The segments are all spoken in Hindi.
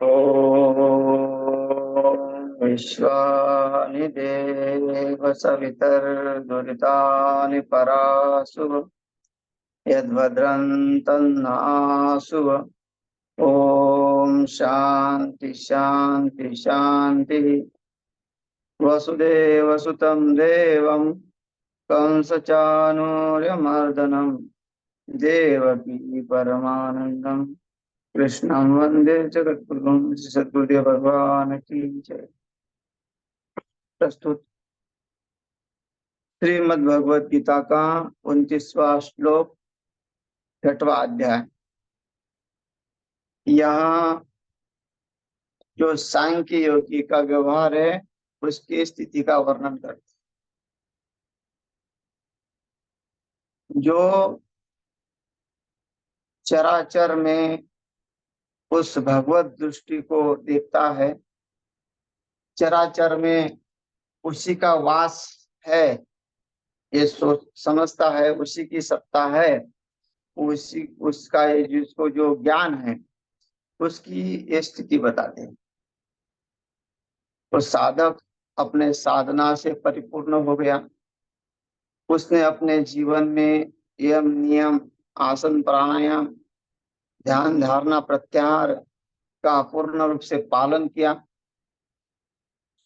ॐ विश्वानि देव सवितर्दुरितानि परासुव यद्भद्रं तन्नासुव। ॐ शान्ति शान्ति शान्तिः। वसुदेवसुतं देवं कंसचाणूर्यमर्दनं देवकी परमानन्दं कृष्णं वंदे जगद्गुरुं। सद्गुरुदेव भगवान की जय। प्रस्तुत श्रीमद् भगवद गीता का 29वां श्लोक 6वां अध्याय। यहाँ जो सांख्य योगी का व्यवहार है उसकी स्थिति का वर्णन करते हैं। जो चराचर में उस भगवत दृष्टि को देखता है, चराचर में उसी का वास है, ये सोच समझता है, उसी की सत्ता है, उसी उसका ये जिसको जो ज्ञान है उसकी ये स्थिति बताते हैं। तो साधक अपने साधना से परिपूर्ण हो गया, उसने अपने जीवन में यम नियम आसन प्राणायाम ध्यान धारणा प्रत्याहार का पूर्ण रूप से पालन किया,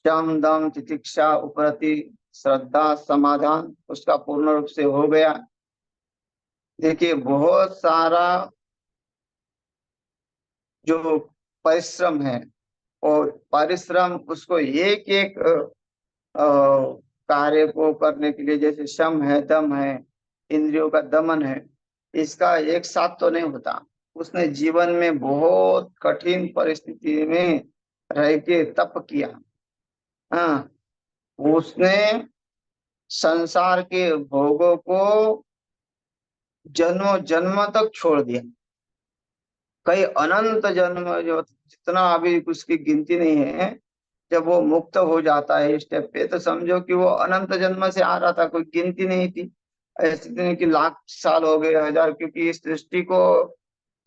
शम दम तितिक्षा उपरति श्रद्धा समाधान उसका पूर्ण रूप से हो गया। देखिए बहुत सारा जो परिश्रम है और परिश्रम उसको एक एक कार्य को करने के लिए, जैसे शम है दम है इंद्रियों का दमन है, इसका एक साथ तो नहीं होता। उसने जीवन में बहुत कठिन परिस्थिति में रह के तप किया। हाँ, उसने संसार के भोगों को जन्मों जन्म तक छोड़ दिया, कई अनंत जन्म, जो जितना अभी उसकी गिनती नहीं है। जब वो मुक्त हो जाता है इस स्टेप पे तो समझो कि वो अनंत जन्म से आ रहा था, कोई गिनती नहीं थी। ऐसे नहीं कि लाख साल हो गए हजार, क्योंकि इस सृष्टि को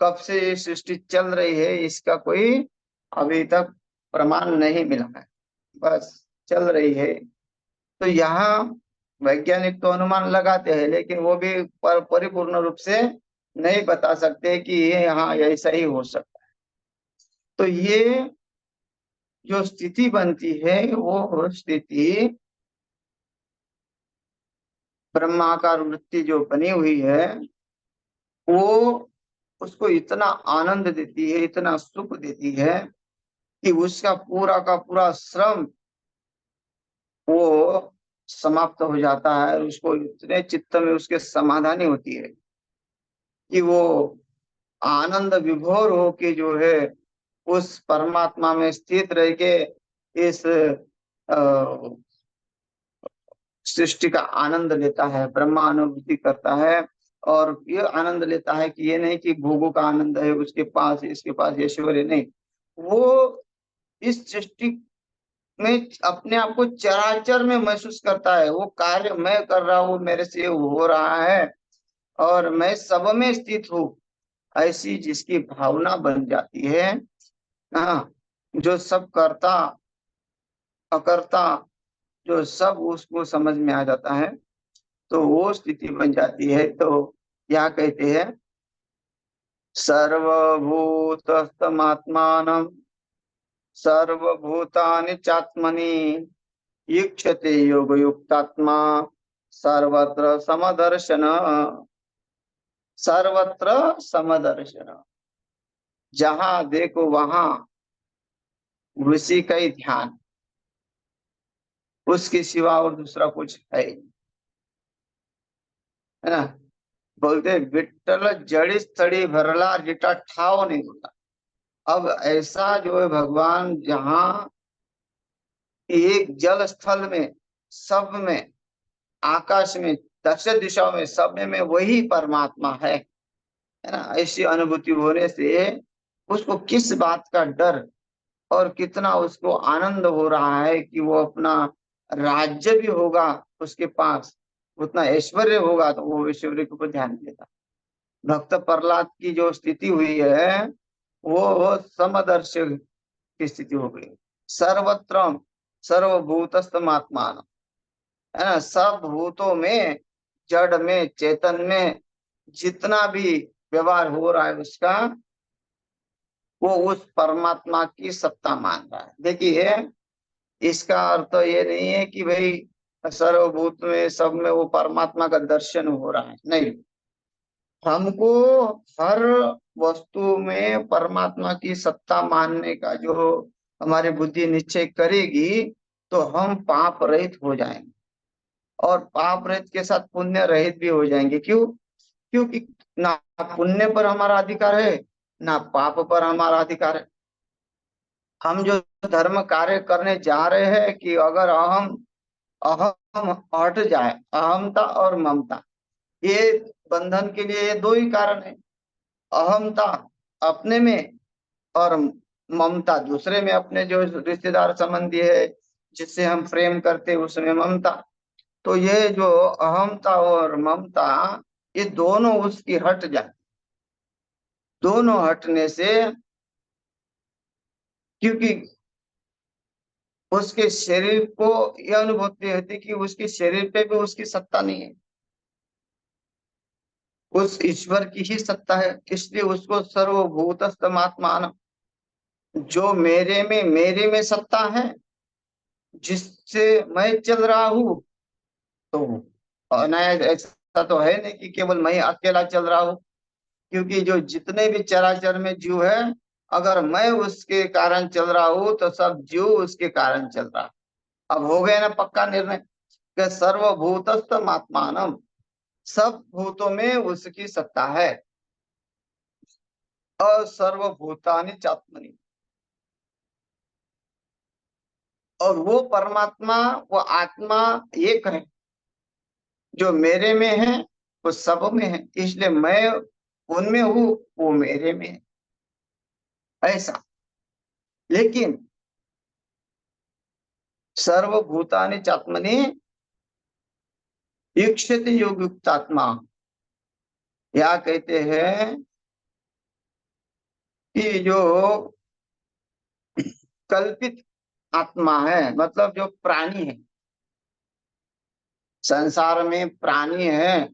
कब से ये सृष्टि चल रही है इसका कोई अभी तक प्रमाण नहीं मिला है, बस चल रही है। तो यहाँ वैज्ञानिक तो अनुमान लगाते हैं, लेकिन वो भी परिपूर्ण रूप से नहीं बता सकते कि ये यहाँ ऐसा ही हो सकता है। तो ये जो स्थिति बनती है वो स्थिति ब्रह्माकार वृत्ति जो बनी हुई है वो उसको इतना आनंद देती है, इतना सुख देती है कि उसका पूरा का पूरा श्रम वो समाप्त हो जाता है। उसको इतने चित्त में उसके समाधानी होती है कि वो आनंद विभोर हो के जो है उस परमात्मा में स्थित रह के इस सृष्टि का आनंद लेता है, ब्रह्मा अनुभूति करता है। और ये आनंद लेता है कि ये नहीं कि भोगों का आनंद है उसके पास, इसके पास ऐश्वर्य नहीं, वो इस सृष्टि में अपने आप को चराचर में महसूस करता है। वो कार्य मैं कर रहा हूँ, मेरे से हो रहा है और मैं सब में स्थित हूँ, ऐसी जिसकी भावना बन जाती है। हाँ, जो सब करता अकर्ता जो सब उसको समझ में आ जाता है, तो वो स्थिति बन जाती है। तो क्या कहते हैं, सर्वभूतस्थमात्मानं सर्वभूतानि चात्मनि ईक्षते योग युक्तात्मा सर्वत्र समदर्शन। सर्वत्र समदर्शन, जहां देखो वहां उसी का ही ध्यान, उसके सिवा और दूसरा कुछ है ही नहीं, है ना। बोलते विट्ठल जड़ी स्थड़ी भरला रिटा ठाव नहीं होता। अब ऐसा जो है भगवान जहाँ एक जल स्थल में, सब में, आकाश में, दक्ष दिशा में, सब में वही परमात्मा है ना। ऐसी अनुभूति होने से उसको किस बात का डर, और कितना उसको आनंद हो रहा है कि वो अपना राज्य भी होगा उसके पास, उतना ऐश्वर्य होगा तो वो ऐश्वर्य के ऊपर ध्यान देता। भक्त प्रहलाद की जो स्थिति हुई है वो समदर्श की स्थिति हो गई। सर्वत्र सर्वभूतस्थमात्मान, है ना, सब भूतों में, जड़ में, चेतन में जितना भी व्यवहार हो रहा है उसका, वो उस परमात्मा की सत्ता मान रहा है। देखिए, इसका अर्थ तो ये नहीं है कि भाई सर्वभूत में, सब में वो परमात्मा का दर्शन हो रहा है, नहीं। हमको हर वस्तु में परमात्मा की सत्ता मानने का जो हमारी बुद्धि निश्चय करेगी, तो हम पाप रहित हो जाएंगे, और पाप रहित के साथ पुण्य रहित भी हो जाएंगे। क्यों? क्योंकि ना पुण्य पर हमारा अधिकार है, ना पाप पर हमारा अधिकार है। हम जो धर्म कार्य करने जा रहे हैं, कि अगर अहम अहम हट जाए, अहमता और ममता, ये बंधन के लिए ये दो ही कारण है। अहमता अपने में, और ममता दूसरे में, अपने जो रिश्तेदार संबंधी है जिससे हम प्रेम करते हैं उसमें ममता। तो ये जो अहमता और ममता, ये दोनों उसकी हट जाए। दोनों हटने से, क्योंकि उसके शरीर को यह अनुभूति होती कि उसके शरीर पे भी उसकी सत्ता नहीं है, उस ईश्वर की ही सत्ता है। इसलिए उसको सर्वभूतस्थमात्मान, जो मेरे में सत्ता है, जिससे मैं चल रहा हूँ। तो नया ऐसा तो है नहीं कि केवल मैं अकेला चल रहा हूँ, क्योंकि जो जितने भी चराचर में जीव है, अगर मैं उसके कारण चल रहा हूँ तो सब जीव उसके कारण चल रहा है। अब हो गया ना पक्का निर्णय कि सर्वभूतस्थम आत्मानम, सब भूतों में उसकी सत्ता है। और सर्वभूतानि चात्मनि, और वो परमात्मा, वो आत्मा एक है, जो मेरे में है वो सब में है। इसलिए मैं उनमें हूँ, वो मेरे में है, ऐसा। लेकिन सर्वभूतानि चात्मनि ईक्षते योग युक्तात्मा, या कहते हैं कि जो कल्पित आत्मा है, मतलब जो प्राणी है, संसार में प्राणी है,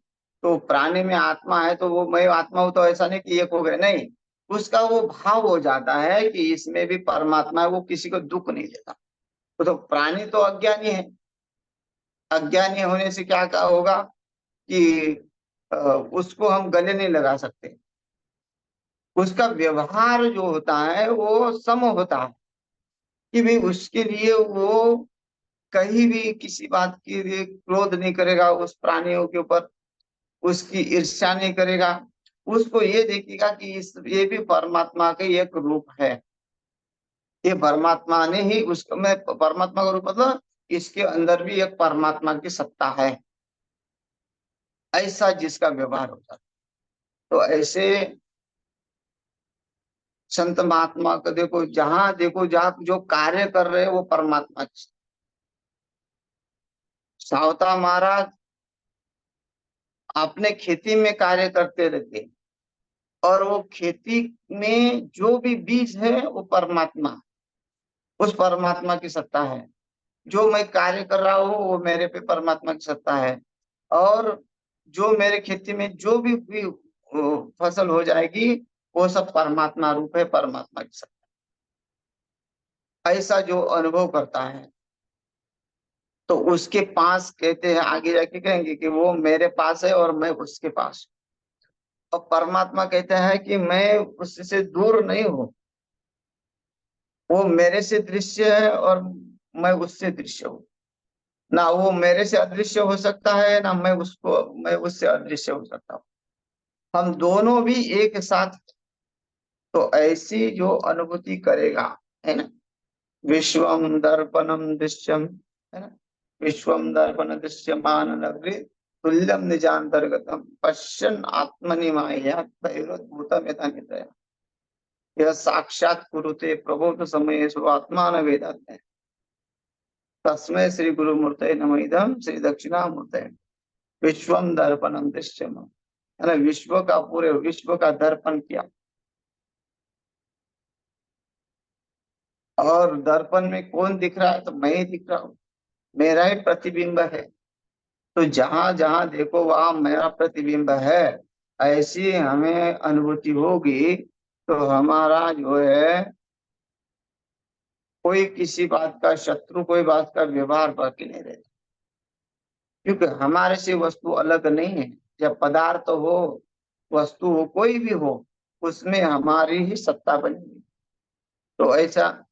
तो प्राणी में आत्मा है, तो वो मैं आत्मा हूं तो ऐसा नहीं कि एक हो गए, नहीं। उसका वो भाव हो जाता है कि इसमें भी परमात्मा है, वो किसी को दुख नहीं देता। तो प्राणी तो अज्ञानी है, अज्ञानी होने से क्या क्या होगा कि उसको हम गले नहीं लगा सकते। उसका व्यवहार जो होता है वो सम होता है, कि भाई उसके लिए वो कहीं भी किसी बात के लिए क्रोध नहीं करेगा उस प्राणियों के ऊपर, उसकी ईर्ष्या नहीं करेगा। उसको ये देखेगा कि ये भी परमात्मा का एक रूप है, ये परमात्मा ने ही उसको, मैं परमात्मा का रूप मतलब इसके अंदर भी एक परमात्मा की सत्ता है, ऐसा जिसका व्यवहार होता है। तो ऐसे संत महात्मा को देखो, जहाँ जो कार्य कर रहे हैं वो परमात्मा। सावता महाराज अपने खेती में कार्य करते रहते, और वो खेती में जो भी बीज है वो परमात्मा, उस परमात्मा की सत्ता है। जो मैं कार्य कर रहा हूँ वो मेरे पे परमात्मा की सत्ता है। और जो मेरे खेती में जो भी फसल हो जाएगी, वो सब परमात्मा रूप है, परमात्मा की सत्ता। ऐसा जो अनुभव करता है, तो उसके पास, कहते हैं आगे जाके कहेंगे कि वो मेरे पास है और मैं उसके पास हूं। और परमात्मा कहता है कि मैं उससे दूर नहीं हूँ, वो मेरे से दृश्य है और मैं उससे दृश्य हूँ। ना वो मेरे से अदृश्य हो सकता है, ना मैं उससे अदृश्य हो सकता हूँ। हम दोनों भी एक साथ। तो ऐसी जो अनुभूति करेगा, है ना, विश्वम दर्पणम दृश्यम, है ना, विश्वम दर्पण दृश्यमान नगरी तुल्यम निजांतर्गतम पश्यन आत्मनि माया भूतम यथा निदया, यह साक्षात कुरुते प्रबोध समय आत्मान वेदात्म, तस्मै श्री गुरु मूर्ते नमः, इदं श्री दक्षिणामूर्ते। विश्वम दर्पणम दृश्यम, है ना, विश्व का, पूरे विश्व का दर्पण किया। और दर्पण में कौन दिख रहा है? तो मैं ही दिख रहा हूँ, मेरा ही प्रतिबिंब है। तो जहां जहां देखो वहां मेरा प्रतिबिंब है, ऐसी हमें अनुभूति होगी। तो हमारा जो है कोई किसी बात का शत्रु, कोई बात का व्यवहार बाकी नहीं रहता, क्योंकि हमारे से वस्तु अलग नहीं है। जब पदार्थ हो, वस्तु हो, कोई भी हो, उसमें हमारी ही सत्ता बनी है। तो ऐसा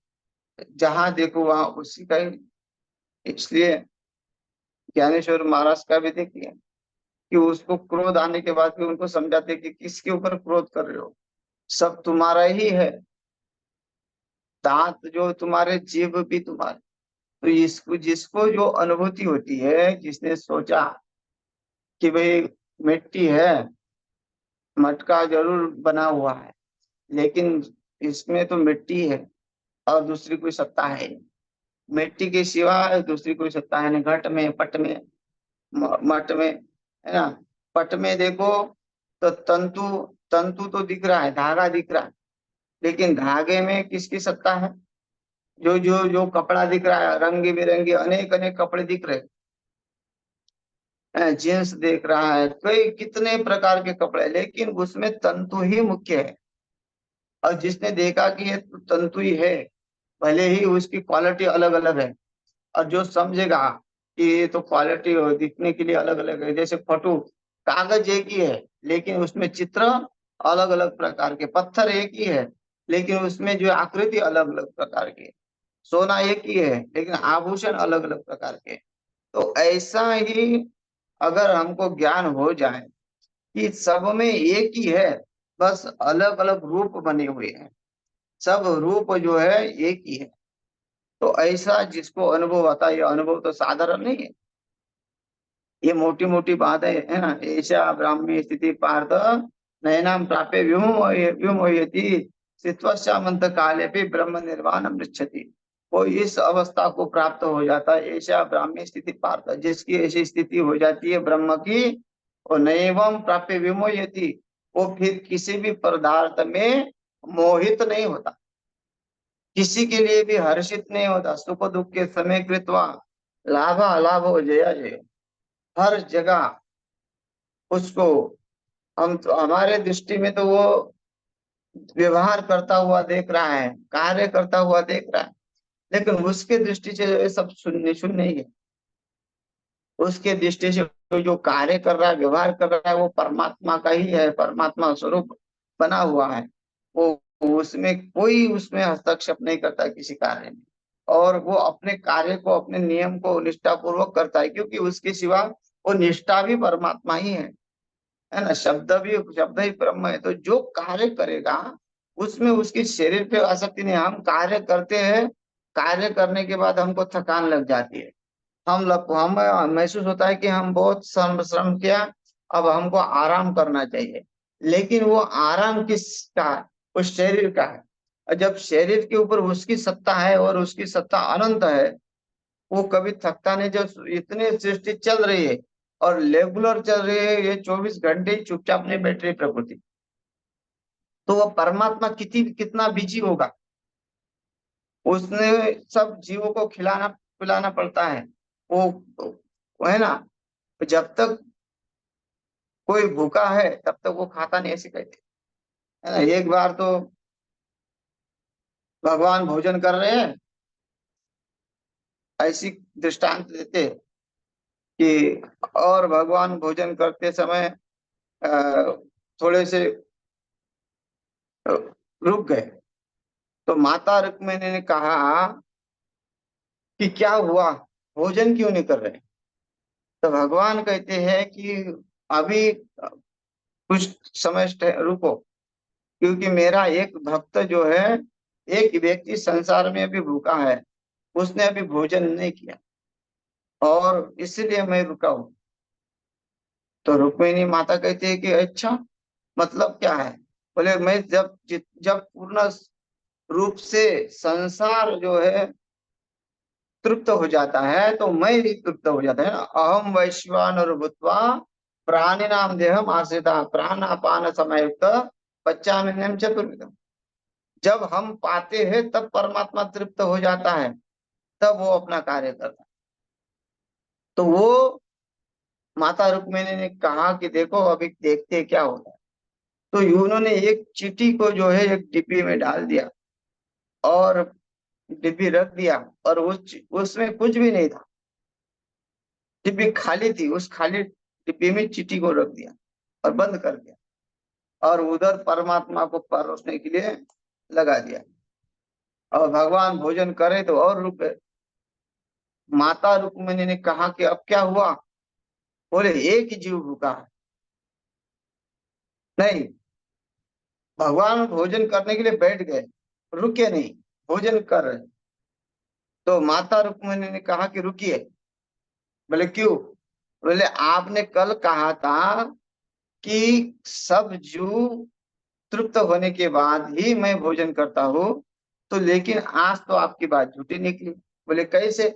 जहां देखो वहां उसी का ही। इसलिए ज्ञानेश्वर महाराज का भी देखिए कि उसको क्रोध आने के बाद भी उनको समझाते कि किसके ऊपर क्रोध कर रहे हो, सब तुम्हारा ही है। दांत जो तुम्हारे, जीभ भी तुम्हारे। तो इसको जिसको जो अनुभूति होती है, जिसने सोचा कि भाई मिट्टी है, मटका जरूर बना हुआ है, लेकिन इसमें तो मिट्टी है और दूसरी कोई सत्ता है नहीं। मिट्टी के सिवा दूसरी कोई सत्ता है नहीं। घट में, पट में, मठ में, है ना। पट में देखो तो तंतु, तंतु तो दिख रहा है, धागा दिख रहा है, लेकिन धागे में किसकी सत्ता है? जो जो जो कपड़ा दिख रहा है, रंग बिरंगे अनेक अनेक कपड़े दिख रहे हैं, जींस देख रहा है, कई कितने प्रकार के कपड़े, लेकिन उसमें तंतु ही मुख्य है। और जिसने देखा कि ये तो तंतु ही है, भले ही उसकी क्वालिटी अलग अलग है, और जो समझेगा कि ये तो क्वालिटी दिखने के लिए अलग अलग है, जैसे फोटो, कागज एक ही है लेकिन उसमें चित्र अलग अलग प्रकार के, पत्थर एक ही है लेकिन उसमें जो आकृति अलग अलग प्रकार की, सोना एक ही है लेकिन आभूषण अलग अलग प्रकार के। तो ऐसा ही अगर हमको ज्ञान हो जाए कि सब में एक ही है, बस अलग अलग रूप बने हुए हैं, सब रूप जो है एक ही है, तो ऐसा जिसको अनुभव आता है, ये अनुभव तो साधारण नहीं है, ये मोटी मोटी बात है ना। ऐसा ब्राह्मी स्थिति पार्थ नयनाम प्राप्य विमोहयति स्थित्वस्यामंत काले भी ब्रह्म निर्वाण मृच्छति। वो इस अवस्था को प्राप्त हो जाता है, ऐसा ब्राह्मी स्थिति पार्थ, जिसकी ऐसी स्थिति हो जाती है ब्रह्म की, और नैवम प्राप्य विमोहयति, वो फिर किसी भी पदार्थ में मोहित नहीं होता, किसी के लिए भी हर्षित नहीं होता। सुख दुख के समय कृत्वा लाभ अलाभ हो जया जय, हर जगह उसको, हम तो हमारे दृष्टि में तो वो व्यवहार करता हुआ देख रहा है, कार्य करता हुआ देख रहा है, लेकिन उसके दृष्टि से ये सब शून्य शून्य ही है। उसके दृष्टि से जो कार्य कर रहा है, व्यवहार कर रहा है, वो परमात्मा का ही है, परमात्मा स्वरूप बना हुआ है। वो उसमें कोई उसमें हस्तक्षेप नहीं करता किसी कार्य में, और वो अपने कार्य को, अपने नियम को निष्ठा पूर्वक करता है, क्योंकि उसके सिवा वो निष्ठा भी परमात्मा ही है ना। शब्द भी, शब्द ही ब्रह्म है। तो जो कार्य करेगा उसमें उसकी शरीर पे आसक्ति नहीं। हम कार्य करते हैं, कार्य करने के बाद हमको थकान लग जाती है, हम महसूस होता है कि हम बहुत श्रम श्रम किया, अब हमको आराम करना चाहिए, लेकिन वो आराम किसका है? उस शरीर का है। और जब शरीर के ऊपर उसकी सत्ता है और उसकी सत्ता अनंत है, वो कभी थकता नहीं। जब इतनी सृष्टि चल रही है और रेगुलर चल रही है, ये 24 घंटे ही चुपचाप नहीं बैठ रही प्रकृति, तो वो परमात्मा कितनी कितना बिजी होगा। उसने सब जीवों को खिलाना पिलाना पड़ता है। वो है ना, जब तक कोई भूखा है तब तक वो खाता नहीं, ऐसे कहते है ना। एक बार तो भगवान भोजन कर रहे हैं, ऐसी दृष्टांत देते कि, और भगवान भोजन करते समय अ, थोड़े से अ, रुक गए। तो माता रुक्मिणी ने कहा कि क्या हुआ, भोजन क्यों नहीं कर रहे? तो भगवान कहते हैं कि अभी कुछ समय रुको, क्योंकि मेरा एक भक्त जो है, एक व्यक्ति संसार में अभी भूखा है, उसने अभी भोजन नहीं किया, और इसलिए मैं रुका हूं। तो रुक्मिणी माता कहती है कि अच्छा, मतलब क्या है? बोले मैं जब पूर्ण रूप से संसार जो है तृप्त हो जाता है, तो मैं भी तृप्त हो जाता है ना। अहम वैश्वानर भूत्वा प्राणिनाम देहम आश्रिता प्राणापान समयुक्त पच्चान्यम चतुर्विधम। जब हम पाते हैं तब परमात्मा तृप्त हो जाता है, तब वो अपना कार्य करता है। तो वो माता रुक्मिणी ने कहा कि देखो अभी देखते हैं क्या होता है। तो उन्होंने एक चींटी को जो है एक डिब्बी में डाल दिया और डिब्बी रख दिया, और उसमें कुछ भी नहीं था, डिब्बी खाली थी। उस खाली डिब्बी में चींटी को रख दिया और बंद कर दिया, और उधर परमात्मा को परोसने के लिए लगा दिया। और भगवान भोजन करे तो और रुक गए। माता रुक्मिणी ने कहा कि अब क्या हुआ? बोले एक ही जीव भूखा है। नहीं, भगवान भोजन करने के लिए बैठ गए, रुके नहीं, भोजन कर रहे। तो माता रुक्मिणी ने कहा कि रुकिए। बोले क्यों? बोले आपने कल कहा था कि सब जीव तृप्त होने के बाद ही मैं भोजन करता हूँ, तो लेकिन आज तो आपकी बात झूठी निकली। बोले कैसे?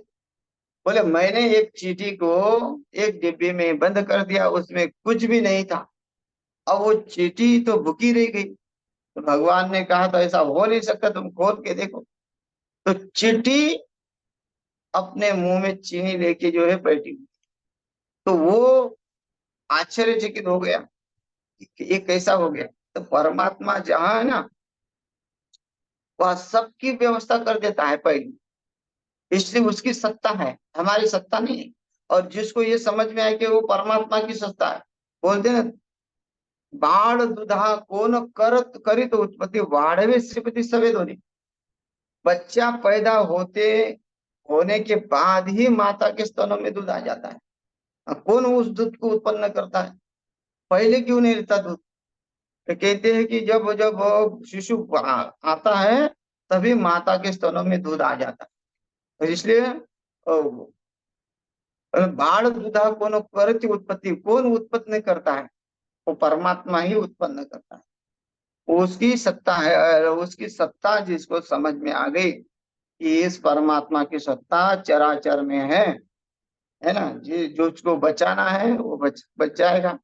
बोले मैंने एक चींटी को एक डिब्बे में बंद कर दिया, उसमें कुछ भी नहीं था, अब वो चींटी तो भूखी रह गई। तो भगवान ने कहा तो ऐसा हो नहीं सकता, तुम खोल के देखो। तो चींटी अपने मुंह में चीनी लेके जो है बैठी। तो वो आश्चर्यचकित हो गया कि ये कैसा हो गया। तो परमात्मा जहाँ है ना, वह सबकी व्यवस्था कर देता है पहले, इसलिए उसकी सत्ता है, हमारी सत्ता नहीं है। और जिसको ये समझ में आए कि वो परमात्मा की सत्ता है, बोलते ना, बाढ़ दुधा कौन करत करित उत्पत्ति वाढ़वे श्रीपति सवेद होनी। बच्चा पैदा होने के बाद ही माता के स्तनों में दूध आ जाता है। कौन उस दूध को उत्पन्न करता है? पहले क्यों नहीं रहता दूध? तो कहते हैं कि जब जब शिशु आता है, तभी माता के स्तनों में दूध आ जाता है। तो इसलिए बाढ़ दुधा कौन करती उत्पत्ति, कौन उत्पन्न करता है? वो परमात्मा ही उत्पन्न करता है, उसकी सत्ता है। और उसकी सत्ता जिसको समझ में आ गई कि इस परमात्मा की सत्ता चराचर में है ना, जो उसको बचाना है वो बच जाएगा,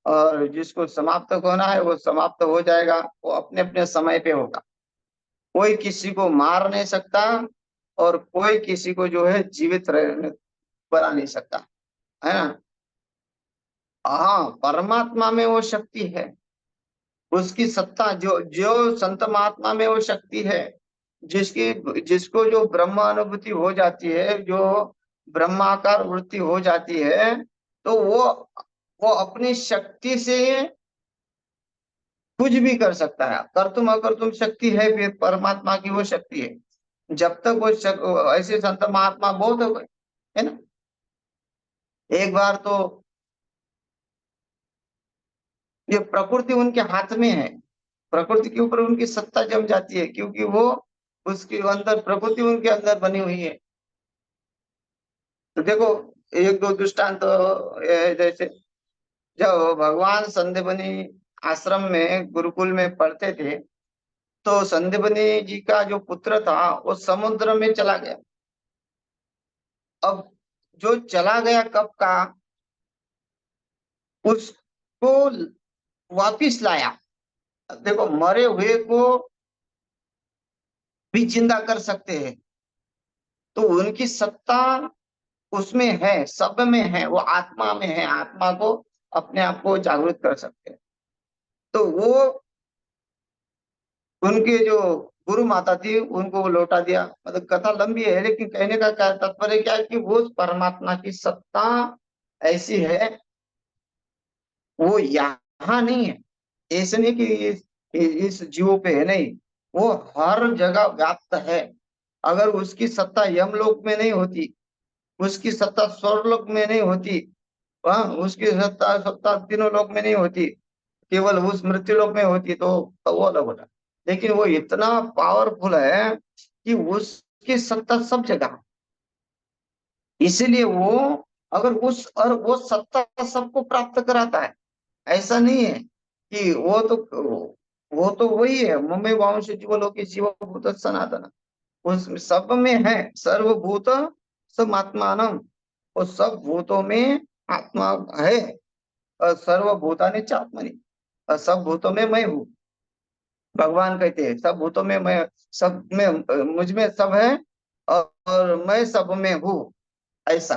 और जिसको समाप्त होना है वो समाप्त हो जाएगा। वो अपने अपने समय पे होगा। कोई किसी को मार नहीं सकता, और कोई किसी को जो है जीवित रहने बना नहीं सकता, है ना। हाँ, परमात्मा में वो शक्ति है, उसकी सत्ता, जो जो संत महात्मा में वो शक्ति है, जिसकी जिसको जो ब्रह्म अनुभूति हो जाती है, जो ब्रह्माकार वृत्ति हो जाती है, तो वो अपनी शक्ति से कुछ भी कर सकता है। कर तुम अगर तुम शक्ति है, फिर परमात्मा की वो शक्ति है। जब तक ऐसे संत महात्मा बहुत हो गए, है ना। एक बार तो ये प्रकृति उनके हाथ में है, प्रकृति के ऊपर उनकी सत्ता जम जाती है, क्योंकि वो उसके अंदर प्रकृति उनके अंदर बनी हुई है। तो देखो, एक दो दृष्टांत तो जैसे जब भगवान संदीपनी आश्रम में गुरुकुल में पढ़ते थे, तो संदीपनी जी का जो पुत्र था वो समुद्र में चला गया। अब जो चला गया कब का, उसको वापिस लाया। अब देखो, मरे हुए को भी जिंदा कर सकते हैं, तो उनकी सत्ता उसमें है, सब में है, वो आत्मा में है, आत्मा को अपने आप को जागृत कर सकते हैं। तो वो उनके जो गुरु माता थी उनको वो लौटा दिया। मतलब कथा लंबी है, लेकिन कहने का क्या तात्पर्य क्या है कि वो परमात्मा की सत्ता ऐसी है, वो यहाँ नहीं है। ऐसे नहीं कि इस जीवों पे है, नहीं, वो हर जगह व्याप्त है। अगर उसकी सत्ता यमलोक में नहीं होती, उसकी सत्ता स्वर्गलोक में नहीं होती, हाँ, उसकी सत्ता सत्ता तीनों लोक में नहीं होती, केवल उस मृत्यु लोक में होती, तो वो अलग होता। लेकिन वो इतना पावरफुल है कि उसकी सत्ता सब जगह है। इसीलिए वो, अगर उस और वो सत्ता सबको प्राप्त कराता है। ऐसा नहीं है कि वो तो वही है, मम्मी वांश जीवलोके शिवभूत सनातन, उस सब में है। सर्वभूत सब आत्मानम, वो सब भूतों में आत्मा है। और सर्वभूतानि चात्मनि, और सब भूतों में मैं हूँ। भगवान कहते हैं सब भूतों में मैं, सब में, मुझ में सब है, और मैं सब में हूँ, ऐसा।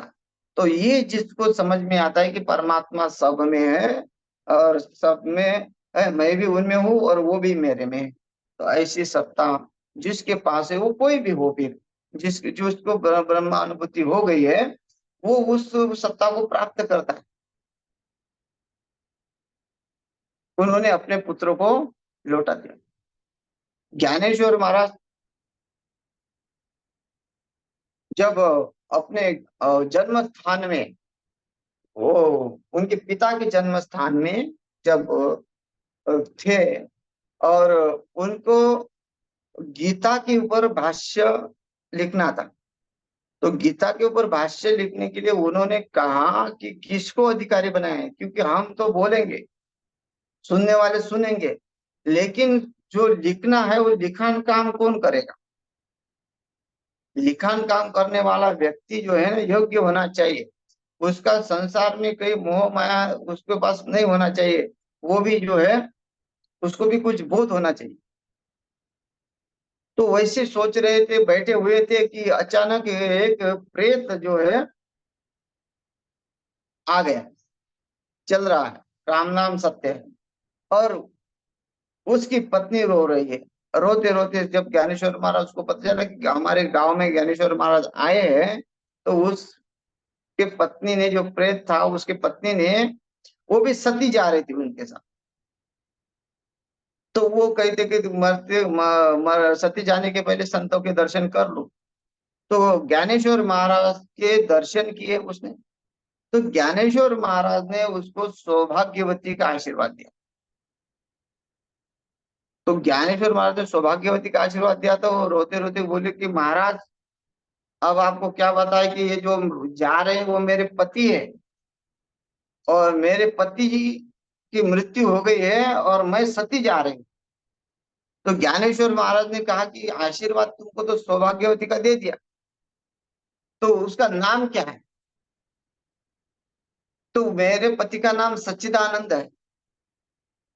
तो ये जिसको समझ में आता है कि परमात्मा सब में है और सब में है, मैं भी उनमें हूँ और वो भी मेरे में है, तो ऐसी सत्ता जिसके पास है, वो कोई भी हो, फिर जिसको ब्रह्मानुभूति हो गई है, वो उस सत्ता को प्राप्त करता है। उन्होंने अपने पुत्र को लौटा दिया। ज्ञानेश्वर महाराज जब अपने जन्म स्थान में, वो उनके पिता के जन्म स्थान में जब थे, और उनको गीता के ऊपर भाष्य लिखना था, तो गीता के ऊपर भाष्य लिखने के लिए उन्होंने कहा कि किसको अधिकारी बनाए, क्योंकि हम तो बोलेंगे, सुनने वाले सुनेंगे, लेकिन जो लिखना है वो लिखान काम कौन करेगा। लिखान काम करने वाला व्यक्ति जो है ना, योग्य होना चाहिए, उसका संसार में कई मोह माया उसके पास नहीं होना चाहिए, वो भी जो है उसको भी कुछ बोध होना चाहिए। तो वैसे सोच रहे थे, बैठे हुए थे कि अचानक एक प्रेत जो है आ गया, चल रहा है, राम नाम सत्य है, और उसकी पत्नी रो रही है। रोते रोते जब ज्ञानेश्वर महाराज को पता चला कि हमारे गांव में ज्ञानेश्वर महाराज आए हैं, तो उसके पत्नी ने, जो प्रेत था उसके पत्नी ने, वो भी सती जा रही थी उनके साथ। तो वो कहते कि सती जाने के पहले संतों के दर्शन कर लो। तो ज्ञानेश्वर महाराज के दर्शन किए उसने, तो ज्ञानेश्वर महाराज ने उसको सौभाग्यवती का आशीर्वाद दिया। तो ज्ञानेश्वर महाराज ने सौभाग्यवती का आशीर्वाद दिया, तो वो रोते रोते बोले कि महाराज, अब आपको क्या बताए कि ये जो जा रहे हैं वो मेरे पति है, और मेरे पति जी की मृत्यु हो गई है और मैं सती जा रही हूँ। तो ज्ञानेश्वर महाराज ने कहा कि आशीर्वाद तुमको तो सौभाग्यवती का दे दिया, तो उसका नाम क्या है। तो मेरे पति का नाम सच्चिदानंद है।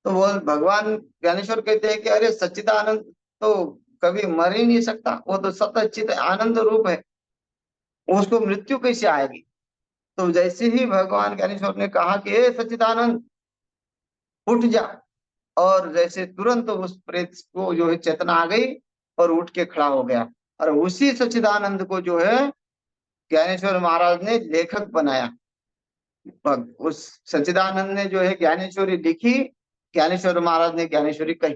तो वो भगवान ज्ञानेश्वर कहते हैं कि अरे सच्चिदानंद तो कभी मर ही नहीं सकता, वो तो सतचित आनंद रूप है, उसको मृत्यु कैसे आएगी। तो जैसे ही भगवान ज्ञानेश्वर ने कहा कि हे सच्चिदानंद उठ जा, और जैसे तुरंत उस प्रेत को जो है चेतना आ गई और उठ के खड़ा हो गया। और उसी सच्चिदानंद को जो है ज्ञानेश्वर महाराज ने लेखक बनाया। उस सच्चिदानंद ने जो है ज्ञानेश्वरी लिखी, ज्ञानेश्वर महाराज ने ज्ञानेश्वरी कही।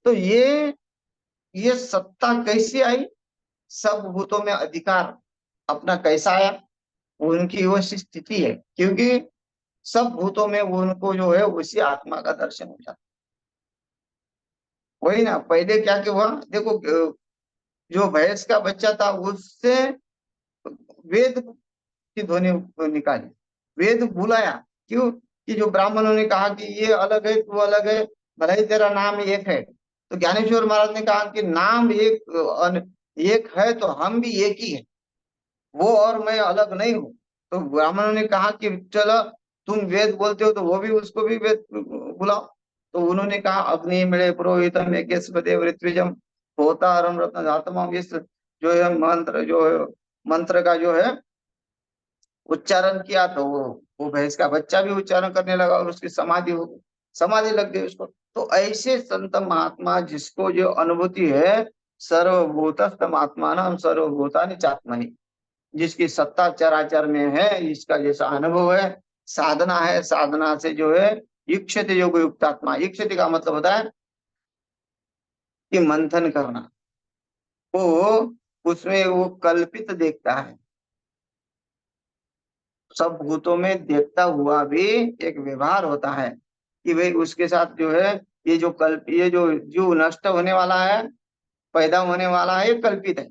तो ये सत्ता कैसी आई, सब भूतों में अधिकार अपना कैसा आया, उनकी वो स्थिति है, क्योंकि सब भूतों में उनको जो है उसी आत्मा का दर्शन हो जाता। वही ना, पहले क्या क्या हुआ देखो, जो भैंस का बच्चा था उससे वेद की ध्वनि निकाली, वेद बुलाया। क्यों? कि जो ब्राह्मणों ने कहा कि ये अलग है तू अलग है, भले ही तेरा नाम एक है। तो ज्ञानेश्वर महाराज ने कहा कि नाम एक है तो हम भी एक ही है, वो और मैं अलग नहीं हूँ। तो ब्राह्मणों ने कहा कि चलो तुम वेद बोलते हो तो वो भी, उसको भी वेद बुलाओ। तो उन्होंने कहा अग्नि मिले पुरोहितम यज्ञस्पति ऋत्विजम होतारम रत्न धातमम, इस जो है मंत्र, जो है मंत्र का जो है उच्चारण किया, तो वो भैंस का बच्चा भी उच्चारण करने लगा और उसकी समाधि हो गई, समाधि लग गई उसको। तो ऐसे संत महात्मा जिसको जो अनुभूति है, सर्वभूतस्थम आत्मानम सर्वभूतानि चात्मनि, जिसकी सत्ता चराचर में है, इसका जैसा अनुभव है, साधना है, साधना से जो है इक्षति योग युक्तात्मा, इक्षति का मतलब होता है कि मंथन करना, वो उसमें वो कल्पित देखता है, सब भूतों में देखता हुआ भी एक व्यवहार होता है कि भाई उसके साथ जो है, ये जो जीव नष्ट होने वाला है, पैदा होने वाला है, ये कल्पित है,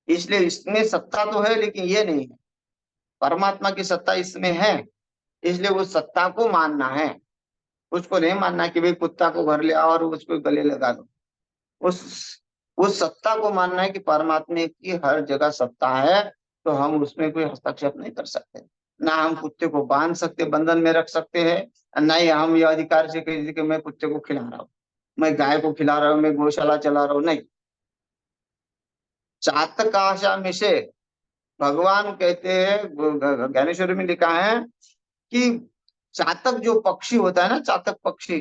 इसलिए इसमें सत्ता तो है लेकिन ये नहीं है, परमात्मा की सत्ता इसमें है, इसलिए उस सत्ता को मानना है। उसको नहीं मानना कि भाई कुत्ता को घर ले आओ और उसको गले लगा दो। उस उस सत्ता को मानना है कि परमात्मा की हर जगह सत्ता है, तो हम उसमें कोई हस्तक्षेप नहीं कर सकते। ना हम कुत्ते को बांध सकते, बंधन में रख सकते हैं, ना ही हम ये अधिकार से कह कि मैं कुत्ते को खिला रहा हूँ। मैं गाय को खिला रहा हूँ, मैं गौशाला चला रहा हूँ, नहीं। चातक आशा मिशे, भगवान कहते हैं, ज्ञानेश्वरी में लिखा है कि चातक जो पक्षी होता है ना, चातक पक्षी,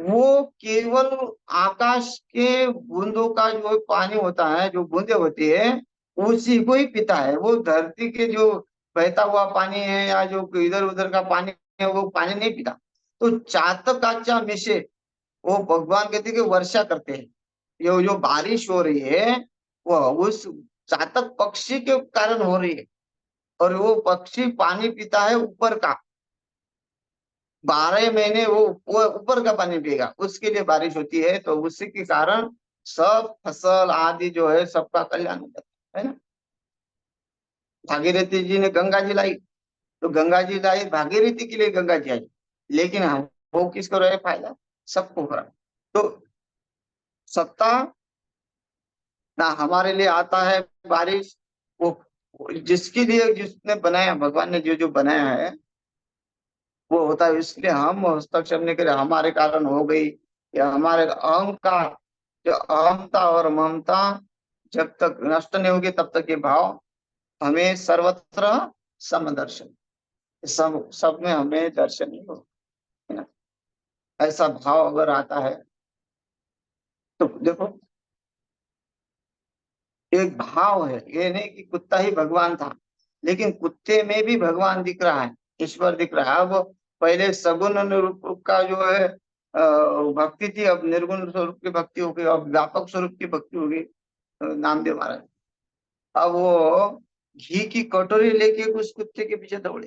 वो केवल आकाश के बूंदों का जो पानी होता है, जो बूंदे होती है, उसी को ही पीता है। वो धरती के जो बहता हुआ पानी है या जो इधर उधर का पानी है, वो पानी नहीं पीता। तो चातक आचा में से वो भगवान कहते हैं कि वर्षा करते हैं। ये जो बारिश हो रही है, वो उस चातक पक्षी के कारण हो रही है। और वो पक्षी पानी पीता है ऊपर का, 12 महीने वो ऊपर का पानी पिएगा, उसके लिए बारिश होती है। तो उसी के कारण सब फसल आदि जो है सबका कल्याण हो जाता है ना। भागीरथी जी ने गंगा जी लाई, तो गंगा जी लाई भागीरथी के लिए गंगा जी आई, लेकिन हम वो किसको रहे फायदा, सबको हो रहा है। तो सत्ता ना हमारे लिए आता है बारिश, वो जिसके लिए जिसने बनाया, भगवान ने जो जो बनाया है वो होता है। इसलिए हम हस्तक्षेप नहीं करें, हमारे कारण हो गई, या हमारे अहंकार, जो अहमता और ममता जब तक नष्ट नहीं होगी तब तक ये भाव हमें सर्वत्र समदर्शन, सब में हमें दर्शन ही हो, है ना। ऐसा भाव अगर आता है तो देखो, एक भाव है, ये नहीं कि कुत्ता ही भगवान था, लेकिन कुत्ते में भी भगवान दिख रहा है, ईश्वर दिख रहा है। अब पहले सगुण रूप का जो है भक्ति थी, अब निर्गुण स्वरूप की भक्ति हो गई, अब व्यापक स्वरूप की भक्ति हो गई। नामदेव महाराज अब वो घी की कटोरी लेके उस कुत्ते के पीछे दौड़े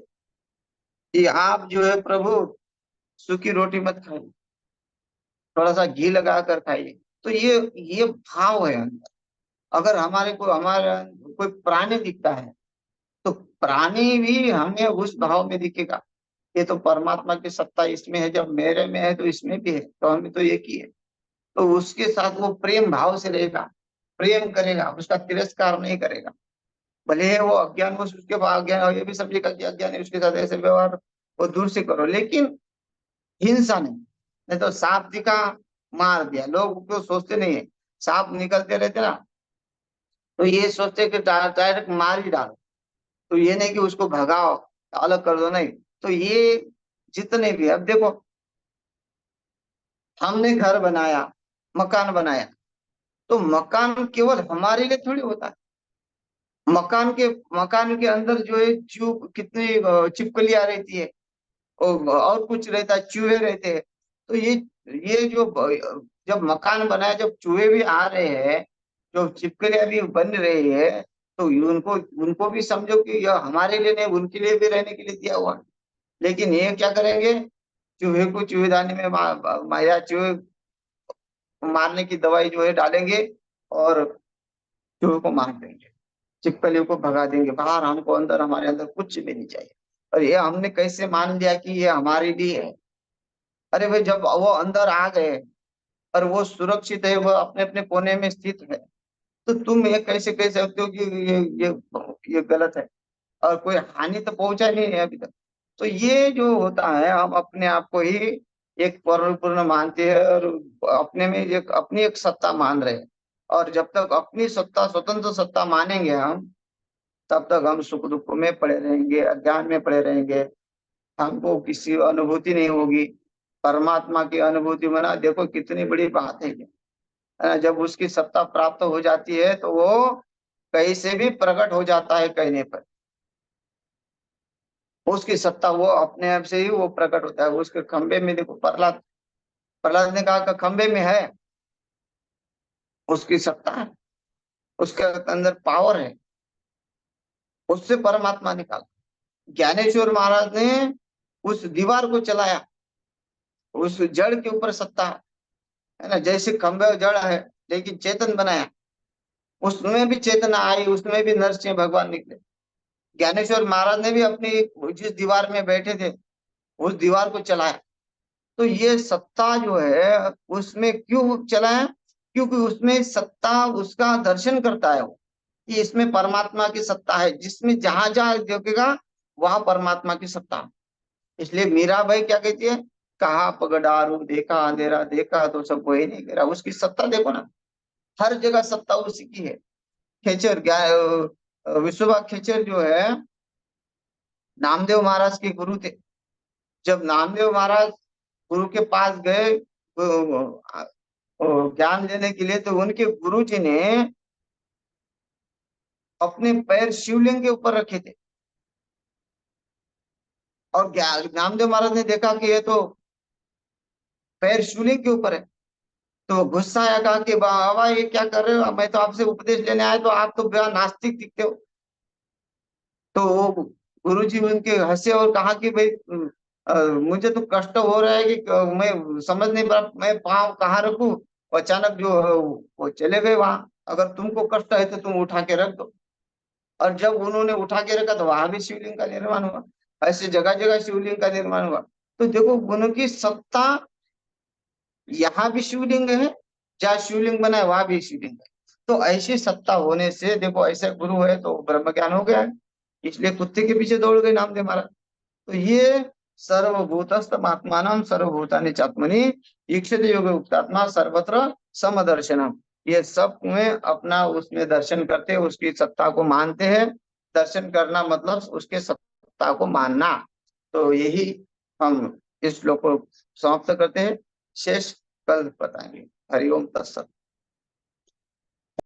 कि आप जो है प्रभु सूखी रोटी मत खाइए, थोड़ा सा घी लगा कर खाइए। तो ये भाव है अंदर। अगर हमारे को हमारा कोई प्राणी दिखता है, तो प्राणी भी हमें उस भाव में दिखेगा, ये तो परमात्मा की सत्ता इसमें है, जब मेरे में है तो इसमें भी है, तो हमें तो एक ही है। तो उसके साथ वो प्रेम भाव से रहेगा, प्रेम करेगा, उसका तिरस्कार नहीं करेगा। भले ही वो अज्ञान वो उसके बाद अज्ञान, और ये भी समझेगा कि अज्ञान है, उसके साथ ऐसे व्यवहार वो दूर से करो, लेकिन हिंसा नहीं। नहीं तो सांप दिखा, मार दिया, लोग क्यों सोचते नहीं है, सांप निकलते रहते ना, तो ये सोचते कि डायरेक्ट मार ही डालो। तो ये नहीं कि उसको भगाओ, अलग कर दो, नहीं। तो ये जितने भी, अब देखो, हमने घर बनाया, मकान बनाया, तो मकान केवल हमारे लिए थोड़ी होता है। मकान के अंदर जो है कितनी छिपकलियां रहती है, और कुछ रहता है, चूहे रहते हैं। तो ये जो जब मकान बनाया, जब चूहे भी आ रहे हैं, जो छिपकलियां भी बन रही है, तो उनको उनको भी समझो कि यह हमारे लिए नहीं, उनके लिए भी रहने के लिए दिया हुआ है। लेकिन ये क्या करेंगे, चूहे को चूहेदानी में माया, चूहे मारने की दवाई जो है डालेंगे, और चूहे को मार देंगे, छिपकलियों को भगा देंगे बाहर। हमको अंदर, हमारे अंदर कुछ भी नहीं चाहिए। और ये हमने कैसे मान लिया कि ये हमारे लिए है। अरे भाई, जब वो अंदर आ गए और वो सुरक्षित है, वो अपने अपने कोने में स्थित है, तो तुम ये कैसे कह सकते हो कि ये गलत है। और कोई हानि तो पहुंचा नहीं है अभी तक। तो ये जो होता है, हम अपने आप को ही एक परिपूर्ण मानते हैं, और अपने में एक अपनी एक सत्ता मान रहे हैं। और जब तक अपनी सत्ता, स्वतंत्र सत्ता मानेंगे हम, तब तक हम सुख दुख में पड़े रहेंगे, अज्ञान में पड़े रहेंगे, हमको किसी अनुभूति नहीं होगी। परमात्मा की अनुभूति बना, देखो कितनी बड़ी बात है ये, है ना। जब उसकी सत्ता प्राप्त हो जाती है, तो वो कहीं से भी प्रकट हो जाता है, कहने पर उसकी सत्ता वो अपने आप से ही वो प्रकट होता है। उसके खंबे में देखो, प्रहलाद प्रहलाद ने कहा कि खंबे में है, उसकी सत्ता है, उसके अंदर पावर है, उससे परमात्मा निकाला। ज्ञानेश्वर महाराज ने उस दीवार को चलाया, उस जड़ के ऊपर सत्ता है ना। जैसे खंबे जड़ है, लेकिन चेतन बनाया, उसमें भी चेतना आई, उसमें भी नरसिंह भगवान निकले। ज्ञानेश्वर महाराज ने भी अपनी जिस दीवार में बैठे थे, उस दीवार को चलाया। तो ये सत्ता जो है उसमें क्यों चलाया, क्योंकि उसमें सत्ता उसका दर्शन करता है वो, कि इसमें परमात्मा की सत्ता है, जिसमें जहां जहां देखेगा वहां परमात्मा की सत्ता है। इसलिए मीराबाई क्या कहती है, कहा पगडारू, देखा अंधेरा, देखा तो सब वही नहीं कह रहा, उसकी सत्ता देखो ना, हर जगह सत्ता उसी की है। खेचर विश्वभा खेचर जो है, नामदेव महाराज के गुरु थे। जब नामदेव महाराज गुरु के पास गए ज्ञान लेने के लिए, तो उनके गुरु जी ने अपने पैर शिवलिंग के ऊपर रखे थे, और नामदेव महाराज ने देखा कि ये तो पैर शिवलिंग के ऊपर है। तो गुस्सा आया, कहा कि बाबा ये क्या कर रहे हो, मैं तो आपसे उपदेश लेने आया, तो आप तो बड़ा नास्तिक दिखते हो। तो वो गुरु जी उनके हंसे और कहा कि भाई मुझे तो कष्ट हो रहा है कि मैं समझ नहीं पा, मैं पाँव कहाँ रखूं। अचानक जो है वो चले गए वहां। अगर तुमको कष्ट है तो तुम उठा के रख दो। और जब उन्होंने उठा के रखा तो वहां भी शिवलिंग का निर्माण हुआ। ऐसे जगह जगह शिवलिंग का निर्माण हुआ। तो देखो गुरु की सत्ता, यहाँ भी शिवलिंग है, जहाँ शिवलिंग बना है वहां भी शिवलिंग है। तो ऐसी सत्ता होने से देखो, ऐसे गुरु है तो ब्रह्म ज्ञान हो गया है। इसलिए कुत्ते के पीछे दौड़ गए नामदेव महाराज। तो ये सर्वभूतस्थमात्मानं सर्वभूतानि चात्मनि ईक्षते योग उक्तात्मा सर्वत्र समदर्शनम। ये सब में अपना उसमें दर्शन करते हैं, उसकी सत्ता को मानते हैं। दर्शन करना मतलब उसके सत्ता को मानना। तो यही हम इस श्लोक को समाप्त करते हैं। शेष कल बताएंगे। हरिओम तत्सत।